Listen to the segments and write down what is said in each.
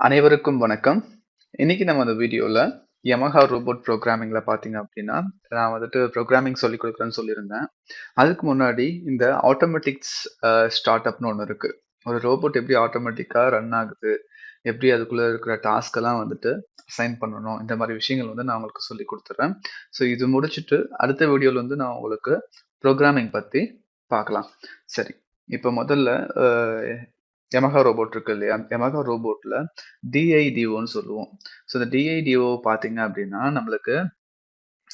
அனைவருக்கும் வணக்கம். இன்னைக்கு நம்ம அந்த வீடியோல Yamaha ரோபோட் ப்ரோக்ராமிங்ல பார்த்தீங்க அப்படின்னா, நான் வந்துட்டு ப்ரோக்ராமிங் சொல்லிக் கொடுக்குறேன்னு சொல்லியிருந்தேன். அதுக்கு முன்னாடி இந்த ஆட்டோமேட்டிக்ஸ் ஸ்டார்ட் அப்னு ஒண்ணு இருக்கு. ஒரு ரோபோட் எப்படி ஆட்டோமேட்டிக்கா ரன் ஆகுது, எப்படி அதுக்குள்ள இருக்கிற டாஸ்க் எல்லாம் வந்துட்டு அசைன் பண்ணணும், இந்த மாதிரி விஷயங்கள் வந்து நான் உங்களுக்கு சொல்லிக் கொடுத்துறேன். ஸோ இது முடிச்சுட்டு அடுத்த வீடியோல வந்து நான் உங்களுக்கு ப்ரோக்ராமிங் பத்தி பார்க்கலாம். சரி. இப்போ முதல்ல Yamaha ரோபோட் இருக்கு இல்லையா? Yamaha ரோபோட்ல டிஐடிஓன்னு சொல்லுவோம். ஸோ இந்த டிஐடிஓ பார்த்தீங்க அப்படின்னா, நம்மளுக்கு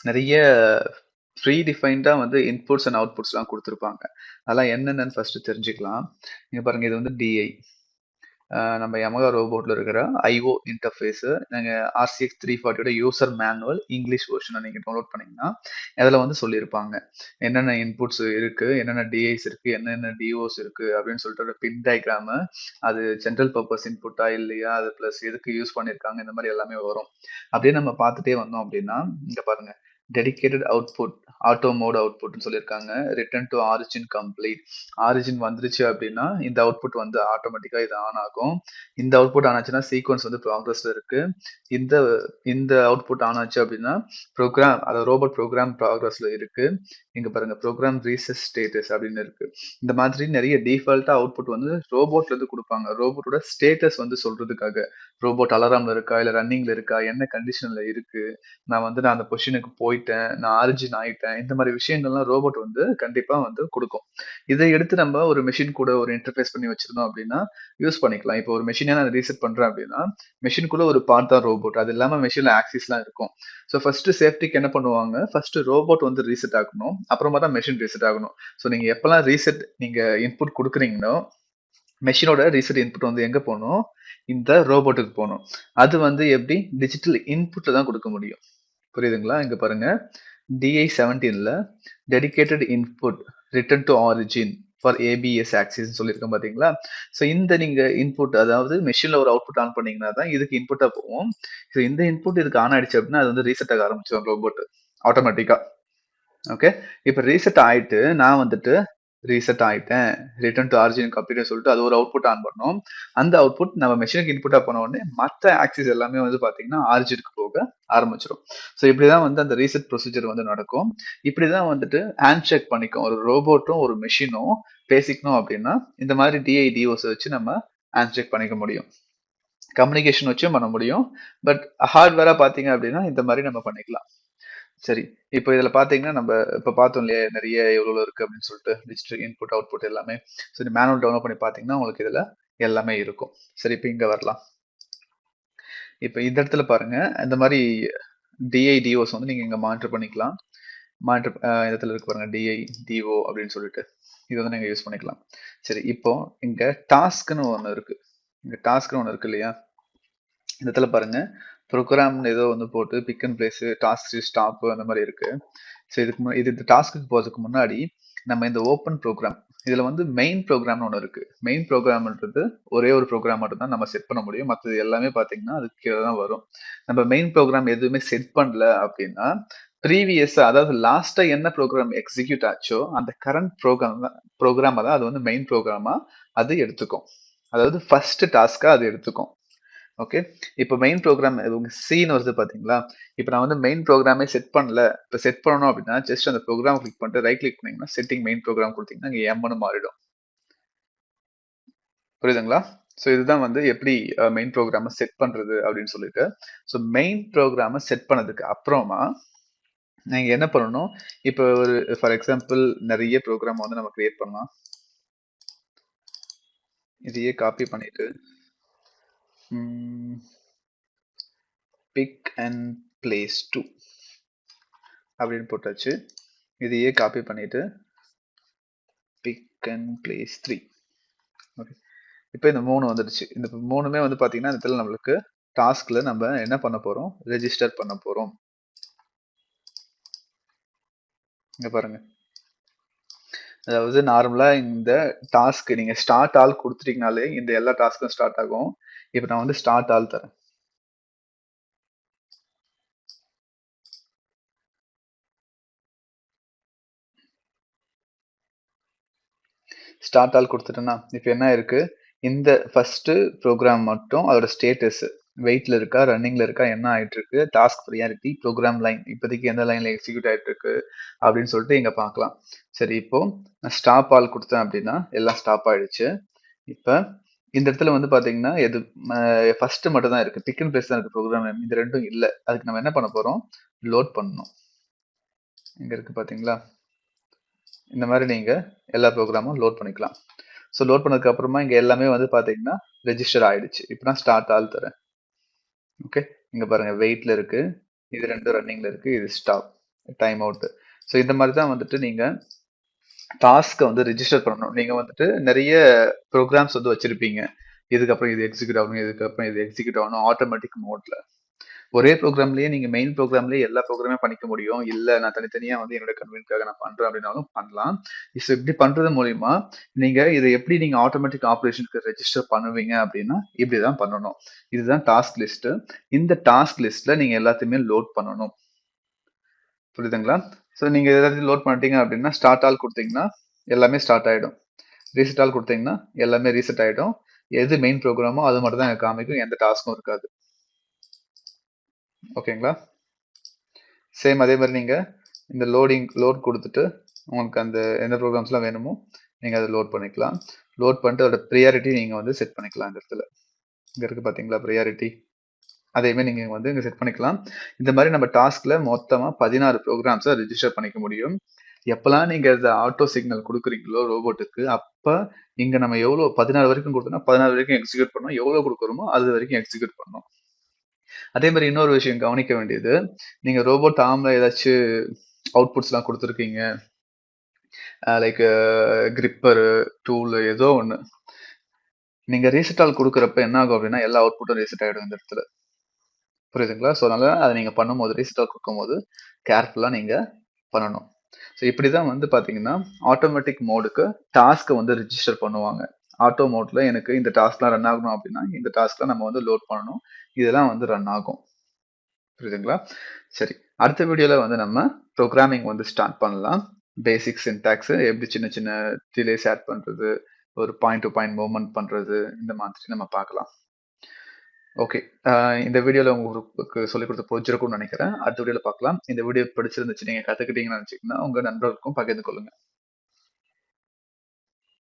நிறைய ப்ரீ டிஃபைன்டா வந்து இன்புட்ஸ் அண்ட் அவுட்புட்ஸ்லாம் குடுத்துருப்பாங்க. அதெல்லாம் என்னென்னன்னு ஃபர்ஸ்ட் தெரிஞ்சுக்கலாம். இங்க பாருங்க இது வந்து டிஐ. நம்ம Yamaha ரோபோட்ல இருக்கிற ஐஓ இன்டர்ஃபேஸ். நீங்க RCX 340 யூசர் மேனுவல் இங்கிலீஷ் வெர்ஷனை நீங்க டவுன்லோட் பண்ணீங்கன்னா, அதுல வந்து சொல்லியிருப்பாங்க. என்னென்ன இன்புட்ஸ் இருக்கு, என்னென்ன டிஐஸ் இருக்கு, என்னென்ன டிஓஸ் இருக்கு அப்படின்னு சொல்லிட்டு ஒரு பின் டயக்ராம், அது ஜெனரல் பர்பஸ் இன்புட்டா இல்லையா, அது பிளஸ் எதுக்கு யூஸ் பண்ணியிருக்காங்க, இந்த மாதிரி எல்லாமே வரும். அப்படியே நம்ம பார்த்துட்டே வந்தோம் அப்படின்னா, இங்க பாருங்க டெடிகேட்டட் அவுட்புட் ஆட்டோ மோட் அவுட்புட்னு சொல்லியிருக்காங்க. Return to origin complete. Origin வந்துருச்சு அப்படின்னா இந்த அவுட்புட் வந்து ஆட்டோமேட்டிக்கா இது ஆன் ஆகும். இந்த அவுட்புட் ஆனாச்சுன்னா சீக்வன்ஸ் வந்து ப்ராக்ரஸ்ல இருக்கு. இந்த இந்த அவுட்புட் ஆன் ஆச்சு அப்படின்னா ப்ரோக்ராம் அதாவது ரோபோட் ப்ரோக்ராம் ப்ராக்ரஸ்ல இருக்கு. இங்க பாருங்க ப்ரோக்ராம் ரீசெட் ஸ்டேட்டஸ் அப்படின்னு இருக்கு. இந்த மாதிரி நிறைய டிஃபால்ட்டா அவுட்புட் வந்து ரோபோட்ல இருந்து கொடுப்பாங்க. ரோபோட்டோட ஸ்டேட்டஸ் வந்து சொல்றதுக்காக. ரோபோட் அலாரம்ல இருக்கா, இல்ல ரன்னிங்ல இருக்கா, என்ன கண்டிஷன்ல இருக்கு, நான் அந்த பொசிஷனுக்கு போயிட்டேன், நான் ஆரிஜின் ஆயிட்டேன், இந்த மாதிரி விஷயங்கள்லாம் ரோபோட் வந்து கண்டிப்பா வந்து கொடுக்கும். இதை எடுத்து நம்ம ஒரு மெஷின் கூட ஒரு இன்டர்ஃபேஸ் பண்ணி வச்சிருந்தோம் அப்படின்னா யூஸ் பண்ணிக்கலாம். இப்போ ஒரு மெஷினை நான் ரீசெட் பண்றேன் அப்படின்னா மெஷினுக்குள்ள ஒரு பார்ட் தான் ரோபோட். அது இல்லாம மெஷின்ல ஆக்சிஸ்லாம் இருக்கும். ஸோ ஃபர்ஸ்ட் சேஃப்டிக்கு என்ன பண்ணுவாங்க, ஃபர்ஸ்ட் ரோபோட் வந்து ரீசெட் ஆகணும், அப்புறமா தான் மெஷின் ரீசெட் ஆகணும். ஸோ நீங்க எப்பெல்லாம் ரீசெட் நீங்க இன்புட் கொடுக்குறீங்களோ மெஷினோட ரீசெட் இன்புட் வந்து எங்க போகணும், இந்த ரோபோட்டுக்கு போகணும். அது வந்து எப்படி டிஜிட்டல் இன்புட்ல தான் கொடுக்க முடியும். புரியுதுங்களா? இங்க பாருங்க DI17ல dedicated input return to origin for ABS axis சொல்லியிருக்கேன் பாத்தீங்களா? ஸோ இந்த நீங்க இன்புட் அதாவது மெஷின்ல ஒரு அவுட்புட் ஆன் பண்ணீங்கன்னா தான் இதுக்கு இன்புட்டா போகும். ஸோ இந்த இன்புட் இதுக்கு ஆன் ஆயிடுச்சு அப்படின்னா அது வந்து ரீசெட் ஆக ஆரம்பிச்சிடும் ரோபோட் ஆட்டோமேட்டிக்கா. ஓகே. இப்ப ரீசெட் ஆயிட்டு நான் வந்துட்டு ரீசெட் ஆயிட்டேன், ரிட்டர்ன் டு ஆரிஜின் கம்ப்ளீட்னு சொல்லிட்டு அது ஒரு அவுட்புட் ஆன் பண்ணோம். அந்த அவுட்புட் நம்ம மெஷினுக்கு இன்புட்டா போன உடனே மத்த ஆக்சிஸ் எல்லாமே வந்து பாத்தீங்கன்னா ஆரிஜினுக்கு போக ஆரம்பிச்சிடும். ஸோ இப்படிதான் வந்து அந்த ரீசெட் ப்ரொசீஜர் வந்து நடக்கும். இப்படிதான் வந்துட்டு ஹேண்ட் செக் பண்ணிக்கும் ஒரு ரோபோட்டும் ஒரு மெஷினும் பேசிக்கணும் அப்படின்னா இந்த மாதிரி டிஐடிஓஸ் வச்சு நம்ம ஹேண்ட் செக் பண்ணிக்க முடியும். கம்யூனிகேஷன் வச்சும் பண்ண முடியும். பட் ஹார்ட்வேரா பாத்தீங்க அப்படின்னா இந்த மாதிரி நம்ம பண்ணிக்கலாம். சரி. இப்போ இதுல பாத்தீங்கன்னா, இப்ப பார்த்தோம் இல்லையா? நெறைய எவ்வளோ இருக்கு அப்படின்னு சொல்லிட்டு. டிஜிட்டல் இன்புட், அவுட்புட் எல்லாமே. சரி மேனுவல் டவுன்லோட் பண்ணி பாத்தீங்கன்னா, உங்களுக்கு இதுல எல்லாமே இருக்கும். சரி இப்ப இங்க வரலாம். இப்ப இந்த இடத்துல பாருங்க. இந்த மாரி டிஐடிஓஸ் வந்து நீங்க இங்க மானிட்டர் பண்ணிக்கலாம். மானிட்டர் இந்த இடத்துல இருக்கு பாருங்க. டிஐடிஓ அப்படின்னு சொல்லிட்டு. இது வந்து நீங்க யூஸ் பண்ணிக்கலாம். சரி இப்போ இங்க டாஸ்க்ன்னு ஒண்ணு இருக்கு. இங்க டாஸ்க்ன்னு ஒண்ணு இருக்கு இல்லையா? இந்த இடத்துல பாருங்க. ப்ரோக்ராம்னு ஏதோ வந்து போட்டு pick and place, task stop அந்த மாதிரி இருக்கு. ஸோ இது இந்த டாஸ்க்கு போகிறதுக்கு முன்னாடி நம்ம இந்த ஓப்பன் ப்ரோக்ராம் இதுல வந்து மெயின் ப்ரோக்ராம்னு ஒன்று இருக்கு. மெயின் ப்ரோக்ராம்ன்றது ஒரே ஒரு ப்ரோக்ராம் மட்டும் தான் நம்ம செட் பண்ண முடியும். மற்றது எல்லாமே பார்த்தீங்கன்னா அதுக்கு கீழே தான் வரும். நம்ம மெயின் ப்ரோக்ராம் எதுவுமே செட் பண்ணல அப்படின்னா ப்ரீவியஸா அதாவது லாஸ்டா என்ன ப்ரோக்ராம் எக்ஸிக்யூட் ஆச்சோ அந்த கரண்ட் ப்ரோக்ராம் தான் அது வந்து மெயின் ப்ரோக்ராமா அது எடுத்துக்கும். அதாவது ஃபர்ஸ்ட் டாஸ்கா அது எடுத்துக்கும். ஓகே. இப்போ மெயின் ப்ரோக்ராம் உங்க சீன் வருது பாத்தீங்களா? இப்போ நான் வந்து மெயின் ப்ரோக்ராமே செட் பண்ணல. இப்போ செட் பண்ணணும் அப்படின்னா ஜஸ்ட் அந்த ப்ரோக்ராம் கிளிக் பண்ணிட்டு ரைட் கிளிக் பண்ணீங்கன்னா செட்டிங் மெயின் ப்ரோக்ராம் கொடுத்தீங்கன்னா இங்க எம்னு மாறிடும். புரியுதுங்களா? ஸோ இதுதான் வந்து எப்படி மெயின் ப்ரோக்ராமை செட் பண்றது அப்படின்னு சொல்லிட்டு. ஸோ மெயின் ப்ரோக்ராமை செட் பண்ணதுக்கு அப்புறமா நீங்க என்ன பண்ணணும், இப்போ ஒரு ஃபார் எக்ஸாம்பிள் நிறைய ப்ரோக்ராம் வந்து நம்ம கிரியேட் பண்ணலாம். இதையே காப்பி பண்ணிட்டு பிக் அண்ட் பிளேஸ் 2 அப்படின்னு போட்டாச்சு. இதையே காப்பி பண்ணிட்டு பிக் அண்ட் பிளேஸ் 3. ஓகே. இப்போ இந்த 3 வந்துடுச்சு. இந்த 3மே வந்து பாத்தீங்கன்னா இந்த இடத்துல நம்மளுக்கு டாஸ்க்ல நம்ம என்ன பண்ண போறோம், ரெஜிஸ்டர் பண்ண போறோம். இங்க பாருங்க. அதாவது நார்மலா இந்த டாஸ்க் நீங்க ஸ்டார்ட் ஆல் கொடுத்துட்டீங்கனாலே இந்த எல்லா டாஸ்க்கும் ஸ்டார்ட் ஆகும். இப்போ நான் வந்து ஸ்டார்ட் ஆல் தரேன். ஸ்டார்ட் ஆல் கொடுத்துட்டேன்னா இப்போ என்ன இருக்கு, இந்த ஃபர்ஸ்ட் ப்ரோக்ராம் மட்டும் அதோட ஸ்டேட்டஸ் வெயிட்ல இருக்கா, ரன்னிங்ல இருக்கா, என்ன ஆயிட்டு இருக்கு, டாஸ்க் ப்ரியாரிட்டி, ப்ரோக்ராம் லைன் இப்போதைக்கு எந்த லைன்ல எக்ஸிக்யூட் ஆயிட்டு இருக்கு அப்படின்னு சொல்லிட்டு இங்க பார்க்கலாம். சரி, இப்போ நான் ஸ்டாப் ஆல் கொடுத்தேன் அப்படின்னா எல்லாம் ஸ்டாப் ஆயிடுச்சு. இப்ப இந்த இடத்துல வந்து பாத்தீங்கன்னா எது ஃபர்ஸ்ட் மட்டும் தான் இருக்கு, பிக் அண்ட் பிளேஸ் தான் இருக்கு ப்ரோக்ராம் நேம். இந்த ரெண்டும் இல்ல. அதுக்கு நம்ம என்ன பண்ண போறோம், லோட் பண்ணணும். இங்க இருக்கு பாத்தீங்களா, இந்த மாதிரி நீங்க எல்லா ப்ரோக்ராமும் லோட் பண்ணிக்கலாம். ஸோ லோட் பண்ணதுக்கு அப்புறமா இங்க எல்லாமே வந்து பாத்தீங்கன்னா ரெஜிஸ்டர் ஆயிடுச்சு. இப்போ நான் ஸ்டார்ட் ஆல் தரேன். ஓகே, இங்க பாருங்க வெயிட்ல இருக்கு, இது ரெண்டும் ரன்னிங்ல இருக்கு, இது ஸ்டாப், டைம் அவுட். ஸோ இந்த மாதிரி தான் வந்துட்டு நீங்க டாஸ்க்கை வந்து ரிஜிஸ்டர் பண்ணணும். நீங்க வந்துட்டு நிறைய ப்ரோக்ராம்ஸ் வந்து வச்சிருப்பீங்க, இதுக்கப்புறம் இது எக்ஸிக்யூட் ஆகணும், இதுக்கப்புறம் இது எக்ஸிக்யூட் ஆகணும் ஆட்டோமேட்டிக் மோட்ல. ஒரே ப்ரோக்ராம்லயே நீங்க மெயின் ப்ரோக்ராம்லயே எல்லா ப்ரோக்ராமே பண்ணிக்க முடியும். இல்ல நான் தனித்தனியா வந்து என்னோட கன்வீனியன்ட்காக நான் பண்றேன் அப்படின்னாலும் பண்ணலாம். ஸோ இப்படி பண்றது மூலியமா நீங்க இதை எப்படி நீங்க ஆட்டோமேட்டிக் ஆப்ரேஷனுக்கு ரெஜிஸ்டர் பண்ணுவீங்க அப்படின்னா இப்படிதான் பண்ணணும். இதுதான் டாஸ்க் லிஸ்ட். இந்த டாஸ்க் லிஸ்ட்ல நீங்க எல்லாத்தையுமே லோட் பண்ணணும். புரியுதுங்களா? ஸோ நீங்க எல்லாத்தையும் லோட் பண்ணிட்டீங்க அப்படின்னா ஸ்டார்ட் ஆல் கொடுத்தீங்கன்னா எல்லாமே ஸ்டார்ட் ஆயிடும். ரீசெட் ஆல் கொடுத்தீங்கன்னா எல்லாமே ரீசெட் ஆயிடும். எது மெயின் ப்ரோக்ராமோ அது மட்டும் தான் எனக்கு காமிக்கும், எந்த டாஸ்க்கும் இருக்காது. ஓகேங்களா? சேம் அதே மாதிரி நீங்க இந்த லோட் கொடுத்துட்டு உங்களுக்கு அந்த எந்த ப்ரோக்ராம்ஸ்லாம் வேணுமோ நீங்க அதை லோட் பண்ணிக்கலாம். லோட் பண்ணிட்டு அதோட ப்ரியாரிட்டி நீங்க வந்து செட் பண்ணிக்கலாம். இந்த இடத்துல இங்க இருக்கு பாத்தீங்களா ப்ரியாரிட்டி, அதேமே நீங்க வந்து இங்க செட் பண்ணிக்கலாம். இந்த மாதிரி நம்ம டாஸ்க்ல மொத்தமா 16 ப்ரோக்ராம்ஸை ரிஜிஸ்டர் பண்ணிக்க முடியும். எப்பெல்லாம் நீங்க இந்த ஆட்டோ சிக்னல் கொடுக்குறீங்களோ ரோபோட்டுக்கு, அப்ப இங்க நம்ம எவ்வளவு 16 வரைக்கும் கொடுத்தோம்னா 16 வரைக்கும் எக்ஸிக்யூட் பண்ணணும், எவ்வளவு கொடுக்குறோமோ அது வரைக்கும் எக்ஸிக்யூட் பண்ணணும். அதே மாதிரி இன்னொரு விஷயம் கவனிக்க வேண்டியது, நீங்க ரோபோட் ஆர்ம்ல ஏதாச்சும் அவுட்புட்ஸ் எல்லாம் கொடுத்துருக்கீங்க, லைக் கிரிப்பரு, டூல் ஏதோ ஒண்ணு, நீங்க ரீசெட் ஆல் கொடுக்குறப்ப என்ன ஆகும் அப்படின்னா எல்லா அவுட்புட்டும் ரீசெட் ஆயிடும் இந்த இடத்துல. புரியுதுங்களா? ஸோ அதனால அதை நீங்க பண்ணும்போது ரீசெட் ஆல் கொடுக்கும்போது கேர்ஃபுல்லா நீங்க பண்ணணும். ஸோ இப்படிதான் வந்து பாத்தீங்கன்னா ஆட்டோமேட்டிக் மோடுக்கு டாஸ்க்கை வந்து ரிஜிஸ்டர் பண்ணுவாங்க. ஆட்டோ மோட்ல எனக்கு இந்த டாஸ்க்லாம் ரன் ஆகணும் அப்படின்னா இந்த டாஸ்க்லாம் நம்ம வந்து லோட் பண்ணணும், இதெல்லாம் வந்து ரன் ஆகும். புரியுதுங்களா? சரி, அடுத்த வீடியோல வந்து நம்ம ப்ரோக்ராமிங் வந்து ஸ்டார்ட் பண்ணலாம். பேசிக் சின்டாக்ஸ் எப்படி சின்ன சின்ன டிலேஸ் ஆட் பண்றது, ஒரு பாயிண்ட் டு பாயிண்ட் மூவ்மெண்ட் பண்றது, இந்த மாதிரி நம்ம பார்க்கலாம். ஓகே, இந்த வீடியோல உங்களுக்கு சொல்லிக் கொடுத்த புரிஞ்சிருக்கும்னு நினைக்கிறேன். அடுத்த வீடியோல பார்க்கலாம். இந்த வீடியோ பிடிச்சிருந்துச்சு, நீங்க கத்துக்கிட்டீங்கன்னு நினைச்சீங்கன்னா உங்க நண்பர்களுக்கும் பகிர்ந்து கொள்ளுங்க.